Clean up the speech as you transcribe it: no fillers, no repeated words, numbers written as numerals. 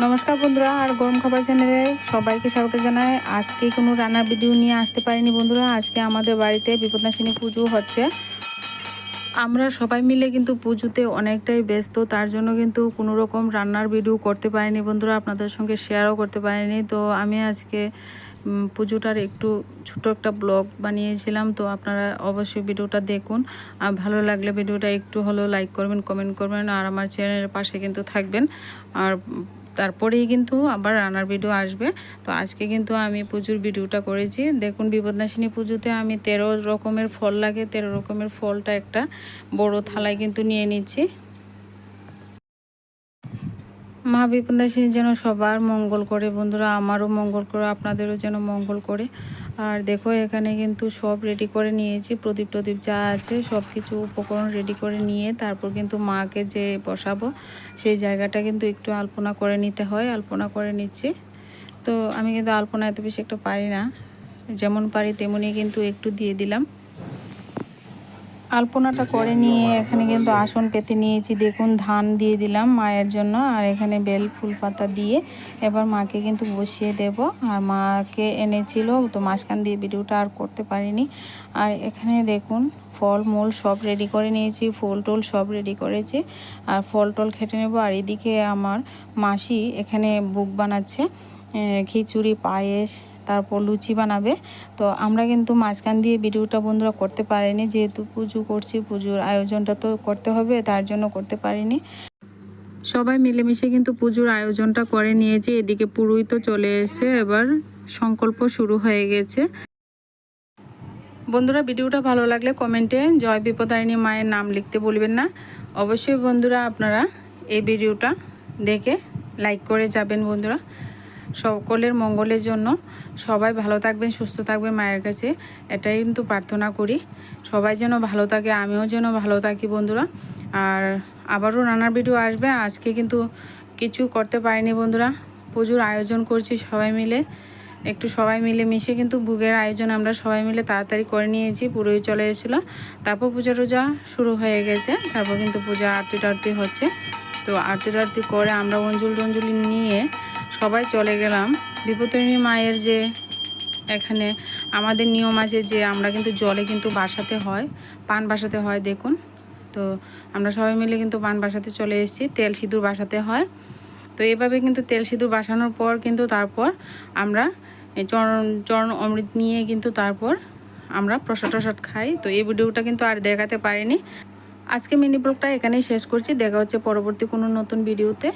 নমস্কার বন্ধুরা, আর গরম খাবার চ্যানেলে সবাইকে স্বাগত জানাই। আজকে কোনো রান্নার ভিডিও নিয়ে আসতে পারিনি বন্ধুরা। আজকে আমাদের বাড়িতে বিপদনাশিনী পুজো হচ্ছে। আমরা সবাই মিলে কিন্তু পুজোতে অনেকটাই ব্যস্ত, তার জন্য কিন্তু কোনো রকম রান্নার ভিডিও করতে পারিনি বন্ধুরা, আপনাদের সঙ্গে শেয়ারও করতে পারিনি। তো আমি আজকে পুজোটার একটু ছোট একটা ব্লগ বানিয়েছিলাম। তো আপনারা অবশ্যই ভিডিওটা দেখুন, আর ভালো লাগলে ভিডিওটা একটু হলেও লাইক করবেন, কমেন্ট করবেন, আর আমার চ্যানেলের পাশে কিন্তু থাকবেন। আর তারপরেই কিন্তু আবার রান্নার ভিডিও আসবে। তো আজকে কিন্তু আমি পুজোর ভিডিওটা করেছি। দেখুন, বিপদনাশিনী পুজোতে আমি 13 রকমের ফল লাগে, 13 রকমের ফলটা একটা বড় থালায় কিন্তু নিয়ে নিচ্ছি। মা বিপদনাশিনী যেন সবার মঙ্গল করে বন্ধুরা, আমারও মঙ্গল করে, আপনাদেরও যেন মঙ্গল করে। আর দেখো, এখানে কিন্তু সব রেডি করে নিয়েছি, প্রদীপ টদীপ যা আছে সব কিছু উপকরণ রেডি করে নিয়ে তারপর কিন্তু মাকে যে বসাবো সেই জায়গাটা কিন্তু একটু আলপনা করে নিতে হয়। আলপনা করে নিচ্ছি। তো আমি কিন্তু আলপনা এত বেশি একটা পারি না, যেমন পারি তেমনই কিন্তু একটু দিয়ে দিলাম। আলপনাটা করে নিয়ে এখানে কিন্তু আসন পেতে নিয়েছি। দেখুন, ধান দিয়ে দিলাম মায়ের জন্য, আর এখানে বেল ফুল পাতা দিয়ে এবার মাকে কিন্তু বসিয়ে দেব। আর মাকে এনেছিল, তো মাঝখান দিয়ে ভিডিওটা আর করতে পারিনি। আর এখানে দেখুন, ফল মূল সব রেডি করে নিয়েছি, ফুল টুল সব রেডি করেছি, আর ফল টল খেটে নেব। আর এদিকে আমার মাসি এখানে বুক বানাচ্ছে, খিচুড়ি পায়েস, তারপর লুচি বানাবে। তো আমরা কিন্তু মাঝখান দিয়ে ভিডিওটা বন্ধুরা করতে পারিনি, যেহেতু পুজো করছি, পুজোর আয়োজনটা তো করতে হবে, তার জন্য করতে পারিনি। সবাই মিলেমিশে কিন্তু পুজোর আয়োজনটা করে নিয়েছি। এদিকে পুরোহিত চলে এসে এবার সংকল্প শুরু হয়ে গেছে। বন্ধুরা, ভিডিওটা ভালো লাগলে কমেন্টে জয় বিপদারিণী মায়ের নাম লিখতে ভুলবেন না। অবশ্যই বন্ধুরা আপনারা এই ভিডিওটা দেখে লাইক করে যাবেন বন্ধুরা। সকলের মঙ্গলের জন্য সবাই ভালো থাকবেন, সুস্থ থাকবেন, মায়ের কাছে এটাই কিন্তু প্রার্থনা করি। সবাই যেন ভালো থাকে, আমিও যেন ভালো থাকি বন্ধুরা। আর আবারও রান্নার ভিডিও আসবে। আজকে কিন্তু কিছু করতে পারিনি বন্ধুরা, পুজোর আয়োজন করছি সবাই মিলে, একটু সবাই মিলে মিশে কিন্তু ভোগের আয়োজন আমরা সবাই মিলে তাড়াতাড়ি করে নিয়েছি। পুরোই চলে এসেছিলো, তারপর পূজা টুজা শুরু হয়ে গেছে, তারপর কিন্তু পূজা আরতি টারতি হচ্ছে। তো আরতি টারতি করে আমরা অঞ্জলি নিয়ে সবাই চলে গেলাম বিপত্তারিণী মায়ের যে এখানে আমাদের নিয়ম আছে যে আমরা কিন্তু জলে কিন্তু বাসাতে হয়, পান বাসাতে হয়। দেখুন, তো আমরা সবাই মিলে কিন্তু পান বাসাতে চলে এসেছি, তেল সিঁদুর বাসাতে হয়। তো এভাবে কিন্তু তেল সিঁদুর বাসানোর পর কিন্তু তারপর আমরা চরণ অমৃত নিয়ে কিন্তু তারপর আমরা প্রসাদ টসাদ খাই। তো এই ভিডিওটা কিন্তু আর দেখাতে পারিনি। আজকে মিনি ব্লগটা এখানেই শেষ করছি। দেখা হচ্ছে পরবর্তী কোনো নতুন ভিডিওতে।